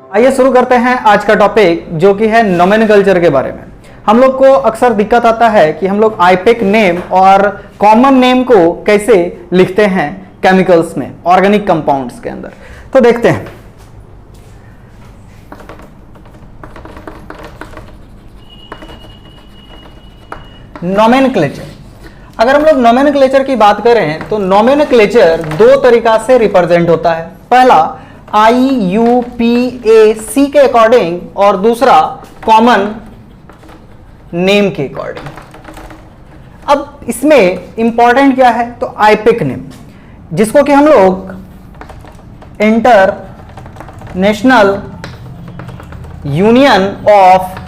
आइए शुरू करते हैं आज का टॉपिक जो कि है नोमेनक्लेचर के बारे में। हम लोग को अक्सर दिक्कत आता है कि हम लोग आईपेक नेम और कॉमन नेम को कैसे लिखते हैं केमिकल्स में, ऑर्गेनिक कंपाउंड्स के अंदर। तो देखते हैं। नोमेनक्लेचर, अगर हम लोग नोमेनक्लेचर की बात करें तो नोमेनक्लेचर दो तरीका से रिप्रेजेंट होता है। पहला IUPAC के अकॉर्डिंग और दूसरा कॉमन नेम के अकॉर्डिंग। अब इसमें इंपॉर्टेंट क्या है तो आईपेक नेम, जिसको कि हम लोग international union of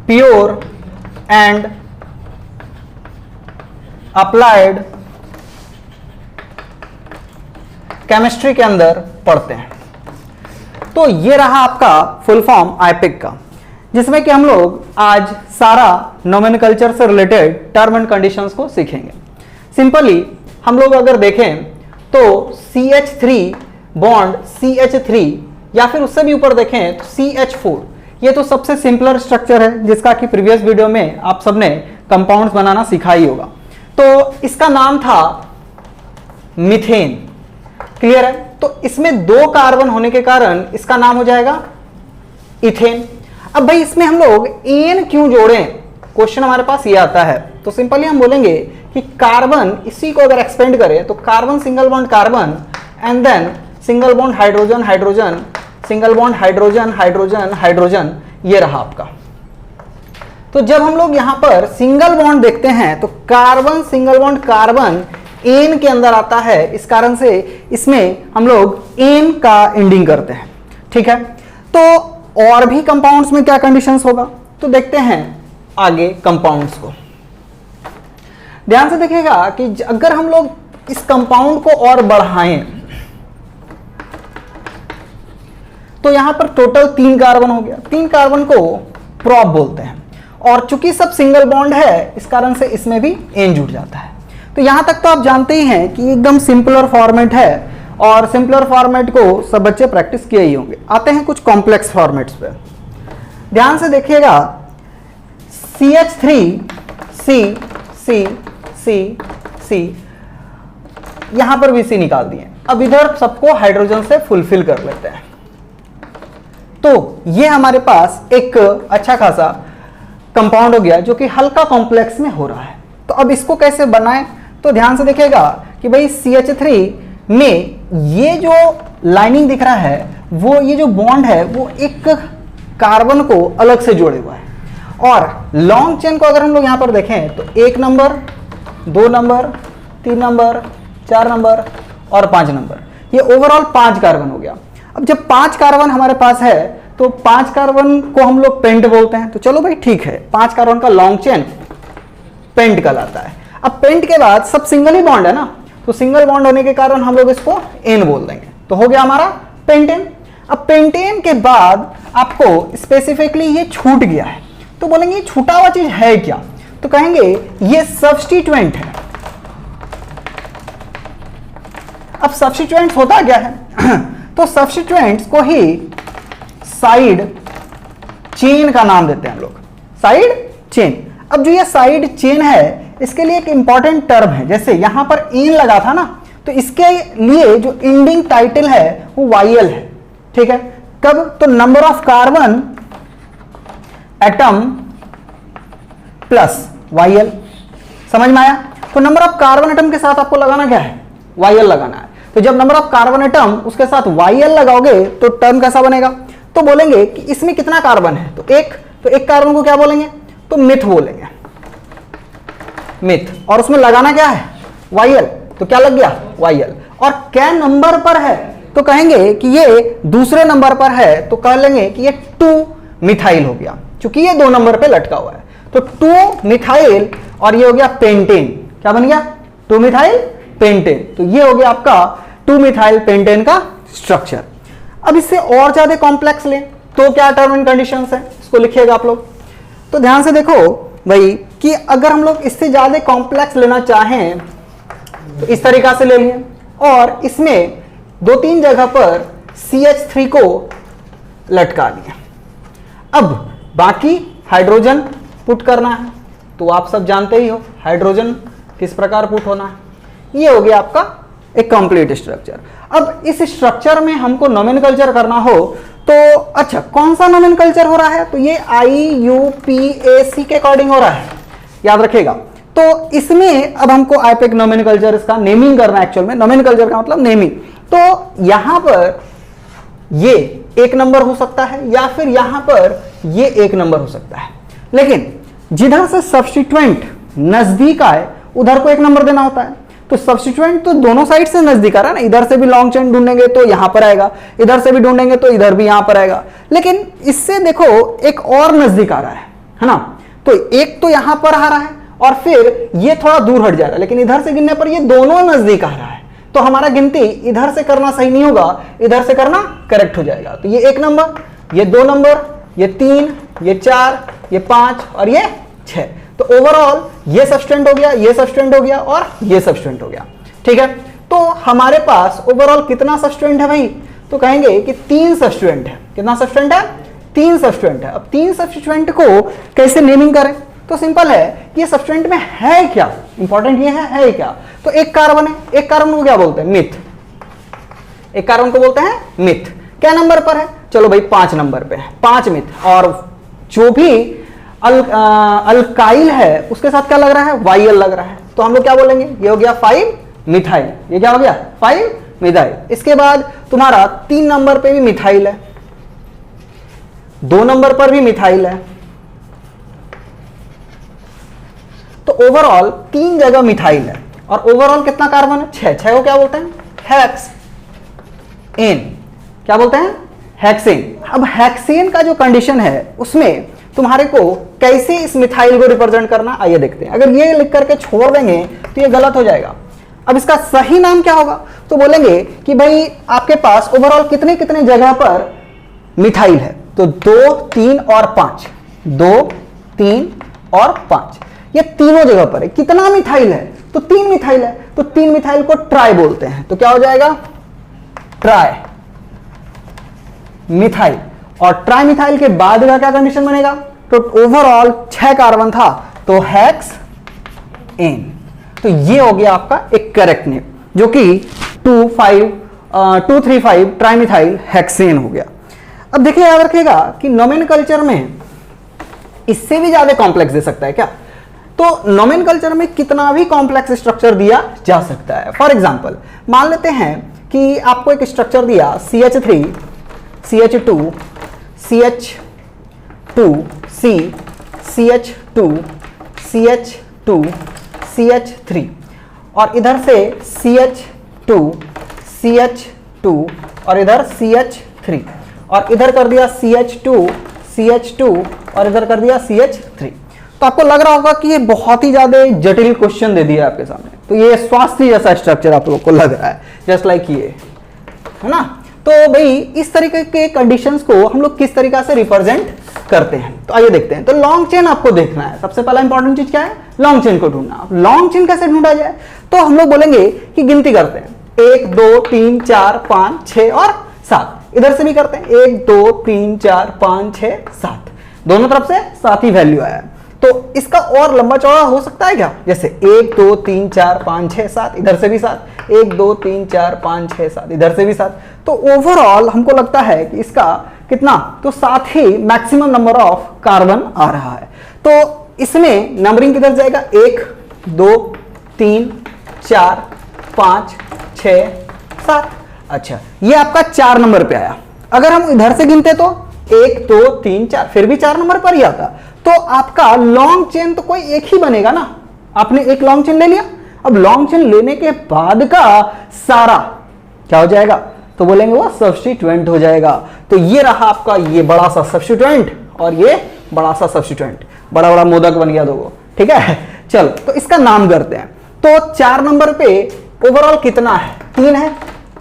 pure and applied chemistry के अंदर पढ़ते हैं। तो ये रहा आपका फुल फॉर्म आईपेक का, जिसमें कि हम लोग आज सारा नोमेनक्लेचर से रिलेटेड टर्म एंड कंडीशंस को सीखेंगे। सिंपली हम लोग अगर देखें तो CH3 बॉन्ड CH3 या फिर उससे भी ऊपर देखें तो CH4, ये तो सबसे सिंपलर स्ट्रक्चर है जिसका कि प्रीवियस वीडियो में आप सबने कंपाउंड्स बनाना सिखा ही होगा। तो इसका नाम था मीथेन, क्लियर है। तो इसमें दो कार्बन होने के कारण इसका नाम हो जाएगा इथेन। अब भाई इसमें हम लोग एन क्यों जोड़ें, क्वेश्चन हमारे पास ये आता है। तो सिंपली हम बोलेंगे कि कार्बन, इसी को अगर एक्सपेंड करें तो carbon single bond carbon and then single bond hydrogen hydrogen, single bond hydrogen hydrogen hydrogen, ये रहा आपका। तो जब हम लोग यहां पर सिंगल बॉन्ड देखते हैं तो कार्बन सिंगल बॉन्ड कार्बन एन के अंदर आता है, इस कारण से इसमें हम लोग एन का एंडिंग करते हैं, ठीक है। तो और भी कंपाउंड्स में क्या कंडीशंस होगा तो देखते हैं आगे कंपाउंड्स को। ध्यान से देखिएगा कि अगर हम लोग इस कंपाउंड को और बढ़ाएं तो यहां पर टोटल 3 कार्बन हो गया। 3 कार्बन को प्रॉप बोलते हैं और चूंकि सब सिंगल बॉन्ड है इस कारण से इसमें भी एन जुड़ जाता है। तो यहां तक तो आप जानते ही हैं कि एकदम सिंपलर फॉर्मेट है और सिंपलर फॉर्मेट को सब बच्चे प्रैक्टिस किए ही होंगे। आते हैं कुछ कॉम्प्लेक्स फॉर्मेट्स पे। ध्यान से देखिएगा CH3 C C C C, यहां पर भी C निकाल दिए। अब इधर सबको हाइड्रोजन से फुलफिल कर लेते हैं। तो ये हमारे पास एक अच्छा खासा कंपाउंड हो गया जो कि हल्का कॉम्प्लेक्स में हो रहा है। तो अब इसको कैसे बनाएं तो ध्यान से देखिएगा कि भाई CH3 में ये जो लाइनिंग दिख रहा है वो ये जो बॉन्ड है वो एक कार्बन को अलग से जोड़े हुआ है। और लॉन्ग चेन को अगर हम लोग यहां पर देखें तो 1 नंबर 2 नंबर 3 नंबर 4 नंबर और 5 नंबर, ये ओवरऑल 5 कार्बन हो गया। अब जब 5 कार्बन हमारे पास है तो 5 कार्बन को हम लोग पेंट बोलते हैं। तो चलो भाई ठीक है, 5 कार्बन का लॉन्ग चेन पेंट कहलाता है। अब पेंट के बाद सब सिंगल ही बॉन्ड है ना, तो सिंगल बॉन्ड होने के कारण हम लोग इसको एन बोल देंगे। तो हो गया हमारा पेंटेन। अब पेंटेन के बाद आपको स्पेसिफिकली ये छूट गया है तो बोलेंगे ये छूटा हुआ चीज है क्या, तो कहेंगे ये सब्स्टिट्यूएंट है। अब सब्स्टिट्यूएंट्स होता क्या है तो सब्स्टिट्यूएंट्स को ही साइड चेन का नाम देते हैं हम लोग, साइड चेन। अब जो ये साइड चेन है इसके लिए एक इंपॉर्टेंट टर्म है, जैसे यहां पर एन लगा था ना तो इसके लिए जो एंडिंग टाइटल है वो YL है, ठीक है। कब तो number of carbon atom plus YL, समझ में आया। तो नंबर ऑफ कार्बन एटम के साथ आपको लगाना क्या है, YL लगाना है। तो जब नंबर ऑफ कार्बन एटम उसके साथ YL लगाओगे तो टर्म कैसा बनेगा, तो बोलेंगे कि इसमें कितना कार्बन है तो एक कार्बन को क्या बोलेंगे तो मिथ बोलेंगे, मिथ। और उसमें लगाना क्या है YL, तो क्या लग गया YL। और क्या नंबर पर है तो कहेंगे कि ये दूसरे नंबर पर है तो कह लेंगे कि ये 2 मिथाइल हो गया, क्योंकि ये 2 नंबर पे लटका हुआ है। तो 2 मिथाइल और ये हो गया पेंटेन, क्या बन गया 2 मिथाइल पेंटेन। तो ये हो गया आपका 2 मिथाइल पेंटेन का स्ट्रक्चर। अब इससे और ज्यादा कॉम्प्लेक्स लें तो क्या टर्म एंड कंडीशंस है, इसको लिखिएगा आप लोग। तो ध्यान से देखो भाई कि अगर हम लोग इससे ज्यादा कॉम्प्लेक्स लेना चाहें तो इस तरीका से ले लिए और इसमें 2-3 जगह पर CH3 को लटका लिया। अब बाकी हाइड्रोजन पुट करना है, तो आप सब जानते ही हो हाइड्रोजन किस प्रकार पुट होना है। ये हो गया आपका एक कंप्लीट स्ट्रक्चर। अब इस स्ट्रक्चर में हमको नोमेनकल्चर करना हो तो अच्छा कौन सा नोमेनकल्चर हो रहा है, तो ये IUPAC के अकॉर्डिंग हो रहा है, याद रखिएगा। तो इसमें अब हमको आईपैक नोमेनकल्चर इसका नेमिंग करना है। एक्चुअल में नोमेनकल्चर का मतलब नेमिंग। तो यहां पर ये 1 नंबर हो सकता है या फिर यहां पर ये 1 नंबर हो सकता है, लेकिन जिधर से सब्स्टिट्यूएंट नजदीक आए उधर को 1 नंबर देना होता है। तो सब्स्टिट्यूएंट तो दोनों साइड से नजदीक आ रहा है ना, इधर से भी लॉन्ग चेन ढूंढेंगे तो यहां पर आएगा, इधर से भी ढूंढेंगे तो इधर भी यहां पर आएगा, लेकिन इससे देखो एक और नजदीक आ रहा है ना। तो एक तो यहां पर आ रहा है और फिर ये थोड़ा दूर हट जा रहा है, लेकिन इधर से गिनने पर ये दोनों नजदीक आ रहा है। तो हमारा गिनती इधर से करना सही नहीं होगा, इधर से करना करेक्ट हो जाएगा। तो ये 1 नंबर, ये 2 नंबर, ये 3, ये 4, ये 5 और ये 6। तो ओवरऑल ये सब्स्टेंट हो गया, ये सब्स्टेंट हो गया और ये सब्स्टेंट हो गया। ठीक है, तो हमारे पास ओवरऑल कितना सब्स्टेंट है भाई, तो कहेंगे कि 3 सब्स्टेंट है। कितना सब्स्टेंट है, 3 सब्स्टेंट है। अब 3 सब्स्टेंट को कैसे नेमिंग करें, तो सिंपल है कि ये सब्स्टेंट में है क्या, इंपॉर्टेंट ये है क्या। तो एक कार्बन है, एक कार्बन को क्या बोलते हैं, मिथ। एक कार्बन को बोलते हैं मिथ। क्या नंबर पर है, चलो भाई 5 नंबर पे है, 5 मिथ। और जो भी अल्काइल है उसके साथ क्या लग रहा है, YL लग रहा है, तो हम लोग क्या बोलेंगे, ये हो गया 5 मिथाइल। ये क्या हो गया, 5 मिथाइल। इसके बाद तुम्हारा 3 नंबर पे भी मिथाइल है, 2 नंबर पर भी मिथाइल है। तो ओवरऑल 3 जगह मिथाइल है और ओवरऑल कितना कार्बन है, 6। 6 को क्या बोलते हैं, हेक्सेन। क्या बोलते हैं, हेक्सेन। अब हेक्सेन का जो कंडीशन है उसमें तुम्हारे को कैसे इस मिथाइल को रिप्रेजेंट करना, आइए देखते हैं। अगर ये लिख करके छोड़ देंगे तो ये गलत हो जाएगा। अब इसका सही नाम क्या होगा, तो बोलेंगे कि भाई आपके पास ओवरऑल कितने कितने जगह पर मिथाइल है, तो 2, 3 और 5। 2, 3 और 5 ये तीनों जगह पर है। कितना मिथाइल है, तो 3 मिथाइल है। तो 3 मिथाइल को ट्राई बोलते हैं, तो क्या हो जाएगा, ट्राई मिथाइल। और ट्राई मिथाइल के बाद का क्या कंडीशन बनेगा, तो ओवरऑल 6 कार्बन था तो हेक्स एन। तो ये हो गया आपका एक करेक्ट नेम, जो कि 235 ट्राइमिथाइल हेक्सेन हो गया। अब देखिए, याद रखिएगा कि नोमेनकल्चर में इससे भी ज्यादा कॉम्प्लेक्स दे सकता है क्या, तो नोमेनकल्चर में कितना भी कॉम्प्लेक्स स्ट्रक्चर दिया जा सकता है। फॉर एग्जांपल मान लेते हैं कि आपको एक स्ट्रक्चर दिया CH3 CH2 CH2 C CH2 CH2 CH3 और इधर से CH2 CH2 और इधर CH3 और इधर कर दिया CH2 CH2 और इधर कर दिया CH3। तो आपको लग रहा होगा कि ये बहुत ही ज्यादा जटिल क्वेश्चन दे दिया आपके सामने। तो ये स्वास्थ्य जैसा स्ट्रक्चर आप लोग को लग रहा है, जस्ट लाइक ये, है ना। तो भाई इस तरीके के कंडीशंस को हम लोग किस तरीके से रिप्रेजेंट करते हैं, तो आइए देखते हैं। तो लॉन्ग चेन आपको देखना है। सबसे पहला इंपॉर्टेंट चीज क्या है, लॉन्ग चेन को ढूंढना। लॉन्ग चेन कैसे ढूंढा जाए, तो हम लोग बोलेंगे कि गिनती करते हैं 1 2 3 4 5 6 और 7। इधर से भी करते हैं 1 2 3 4 5 6 7, दोनों तरफ से 7 ही वैल्यू आया है। तो इसका और लंबा चौड़ा हो सकता है क्या, जैसे 1 2 3 4 5 6 7, इधर से भी 7, 1 2 3 4 5 6 7, इधर से भी 7। तो ओवरऑल हमको लगता है कि इसका कितना, तो 7 ही मैक्सिमम नंबर ऑफ कार्बन आ रहा है। तो इसमें नंबरिंग किधर जाएगा, 1 2 3 4 5 6 7। अच्छा, ये आपका 4 नंबर पे आया। अगर हम इधर से गिनते तो 1 2 3 4, फिर भी 4 नंबर पर ही आता। तो आपका लॉन्ग चेन तो कोई एक ही बनेगा ना। आपने एक लॉन्ग चेन ले लिया, अब लॉन्ग चेन लेने के बाद का सारा क्या हो जाएगा, तो बोलेंगे वो सब्स्टिट्यूएंट हो जाएगा। तो ये रहा आपका ये बड़ा सा सब्स्टिट्यूएंट और ये बड़ा सा सब्स्टिट्यूएंट, बड़ा बड़ा मोदक बन गया दोगो। ठीक है, चलो तो इसका नाम करते हैं। तो 4 नंबर पे ओवरऑल कितना है, 3 है।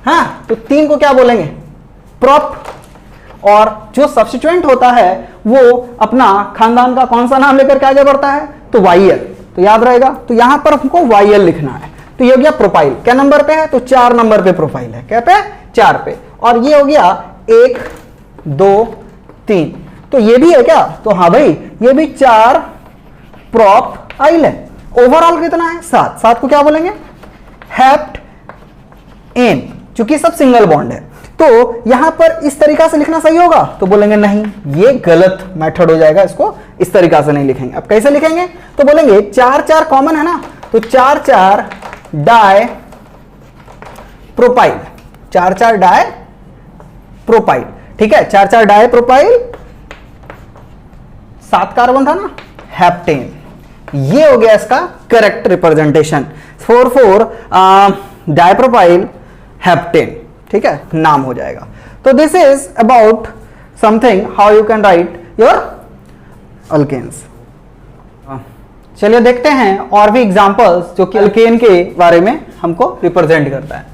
हाँ, तो 3 को क्या बोलेंगे, प्रोप। और जो सब्स्टिट्यूएंट होता है वो अपना खानदान का कौन सा नाम लेकर के आगे बढ़ता है, तो YL। तो याद रहेगा, तो यहां पर हमको YL लिखना है। तो ये हो गया प्रोपाइल। क्या नंबर पे है, तो 4 नंबर पे प्रोफाइल है। क्या पे, 4 पे। और ये हो गया 1 2 3। तो ये भी है क्या? तो हाँ भाई, ये भी 4 प्रोप आइल है। ओवरऑल कितना है? 7। 7 को क्या बोलेंगे? हेप्ट एन, क्योंकि सब सिंगल बॉन्ड है। तो यहां पर इस तरीका से लिखना सही होगा? तो बोलेंगे नहीं, ये गलत मेथड हो जाएगा, इसको इस तरीका से नहीं लिखेंगे। अब कैसे लिखेंगे? तो बोलेंगे 4 4 कॉमन है ना, तो 4 4 डाई प्रोपाइल, 4 4 डाई प्रोपाइल, ठीक है। 4 4 डाई प्रोपाइल, 7 कार्बन था ना, हेप्टेन। ये हो गया इसका करेक्ट रिप्रेजेंटेशन। 4 4 डाइप्रोपाइल हेप्टेन, ठीक है, नाम हो जाएगा। तो this is about something how you can write your alkanes. चलिए देखते हैं और भी एग्जांपल्स जो कि अल्केन के बारे में हमको रिप्रेजेंट करता है।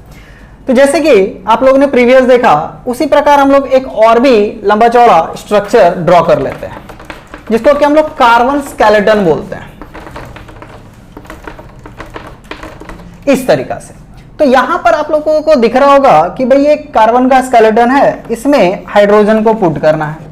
तो जैसे कि आप लोगों ने प्रीवियस देखा, उसी प्रकार हम लोग एक और भी लंबा चौड़ा स्ट्रक्चर ड्रॉ कर लेते हैं, जिसको कि हम लोग कार्बन स्केलेटन बोलते हैं, इस तरीका से। तो यहां पर आप लोगों को दिख रहा होगा कि भाई ये कार्बन का स्केलेटन है, इसमें हाइड्रोजन को पुट करना है।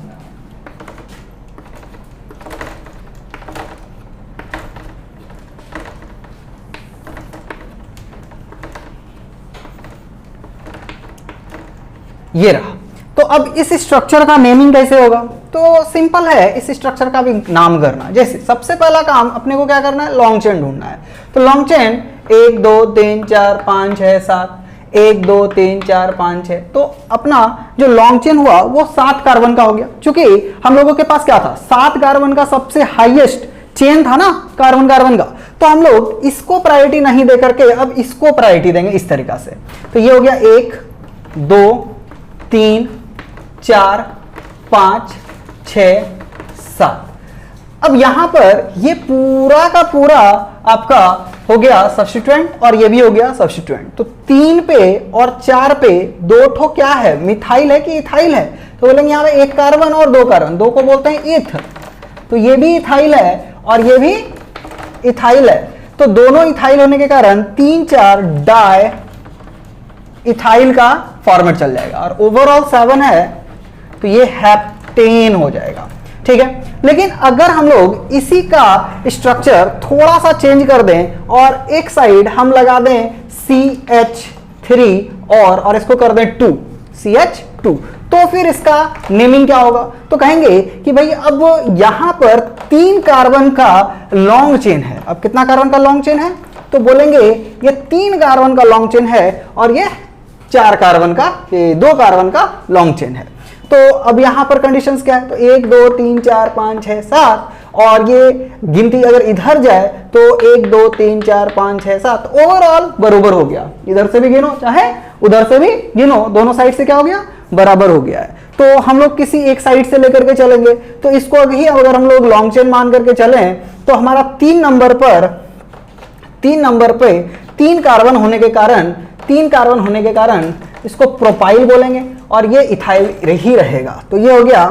ये रहा। तो अब इस स्ट्रक्चर का नेमिंग कैसे होगा? तो सिंपल है इस स्ट्रक्चर का भी नाम करना। जैसे सबसे पहला काम अपने को क्या करना है? लॉन्ग चेन ढूंढना है। तो लॉन्ग चेन 1 2 3 4 5 6 7, 1 2 3 4 5 6। तो अपना जो लॉन्ग चेन हुआ वो 7 कार्बन का हो गया, क्योंकि हम लोगों के पास क्या था? 7 कार्बन का सबसे हाईएस्ट चेन था ना कार्बन कार्बन का। तो हम लोग इसको प्रायोरिटी नहीं दे करके अब इसको प्रायोरिटी देंगे इस तरीका से। तो ये हो गया 1 2 3 4 5 6 7। अब यहां पर ये पूरा का पूरा आपका हो गया सब्स्टिट्यूएंट और ये भी हो गया सब्स्टिट्यूएंट। तो 3 पे और 4 पे 2 ठो क्या है? मिथाइल है कि इथाइल है? तो बोलेंगे यहां पे 1 कार्बन और 2 कार्बन, 2 को बोलते हैं ईथ। तो ये भी इथाइल है और ये भी इथाइल है। तो दोनों इथाइल होने के कारण 3 4 डाई इथाइल का फॉर्मेट चल जाएगा और ओवरऑल 7 है, तो ये हेप्टेन हो जाएगा, ठीक है। लेकिन अगर हम लोग इसी का स्ट्रक्चर थोड़ा सा चेंज कर दें और एक साइड हम लगा दें CH3 और इसको कर दें 2 CH2, तो फिर इसका नेमिंग क्या होगा? तो कहेंगे कि भाई अब यहां पर 3 कार्बन का लॉन्ग चेन है। अब कितना कार्बन का लॉन्ग चेन है? तो बोलेंगे ये 3 कार्बन का लॉन्ग चेन है और ये 4 कार्बन का, 2 कार्बन का लॉन्ग चेन है। तो अब यहां पर कंडीशंस क्या है? तो 1 2 3 4 5 6 7 और ये गिनती अगर इधर जाए तो 1 2 3 4 5 6 7 ओवरऑल बराबर हो गया। इधर से भी गिनो चाहे उधर से भी गिनो, दोनों साइड से क्या हो गया? बराबर हो गया है। तो हम लोग किसी एक साइड से लेकर के चलेंगे, तो इसको अभी अगर हम लोग लॉन्ग चेन मान करके चलें तो हमारा 3 नंबर पे 3 कार्बन होने के कारण इसको प्रोपाइल बोलेंगे और ये इथाइल ही रहेगा। तो ये हो गया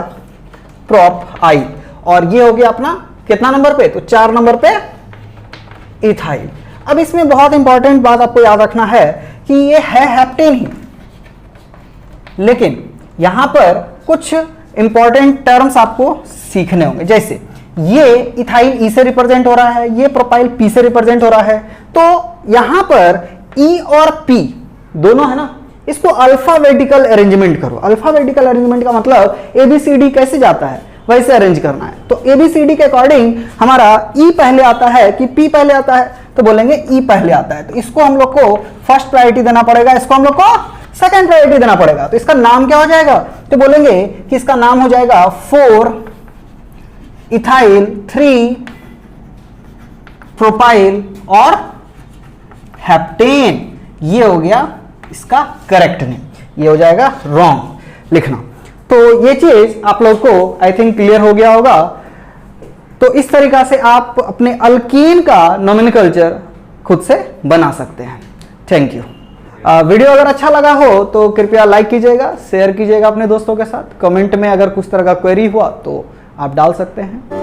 प्रोप आई और ये हो गया अपना कितना नंबर पे? तो 4 नंबर पे इथाइल। अब इसमें बहुत इंपॉर्टेंट बात आपको याद रखना है कि ये है हेप्टेन ही, लेकिन यहां पर कुछ इंपॉर्टेंट टर्म्स आपको सीखने होंगे। जैसे ये इथाइल ई से रिप्रेजेंट हो रहा है, ये प्रोपाइल पी से रिप्रेजेंट हो रहा है। तो यहां पर ई और पी दोनों है ना, इसको अल्फाबेटिकल अरेंजमेंट करो। अल्फाबेटिकल अरेंजमेंट का मतलब ABCD कैसे जाता है वैसे अरेंज करना है। तो ABCD के अकॉर्डिंग हमारा ई पहले आता है कि पी पहले आता है? तो बोलेंगे ई पहले आता है। तो इसको हम लोग को फर्स्ट प्रायोरिटी देना पड़ेगा, इसको हम लोग को सेकंड प्रायोरिटी देना पड़ेगा। तो इसका नाम क्या हो जाएगा? तो बोलेंगे कि इसका नाम हो जाएगा 4 इथाइल 3 प्रोपाइल और हेप्टेन। ये हो गया इसका करेक्ट नेम, ये हो जाएगा रॉन्ग लिखना। तो ये चीज आप लोग को आई थिंक क्लियर हो गया होगा। तो इस तरीका से आप अपने अल्कीन का नोमेनक्लेचर खुद से बना सकते हैं। Thank you. वीडियो अगर अच्छा लगा हो तो कृपया लाइक कीजिएगा, शेयर कीजिएगा अपने दोस्तों के साथ। कमेंट में अगर कुछ तरह का क्वेरी हुआ तो आप डाल सकते हैं।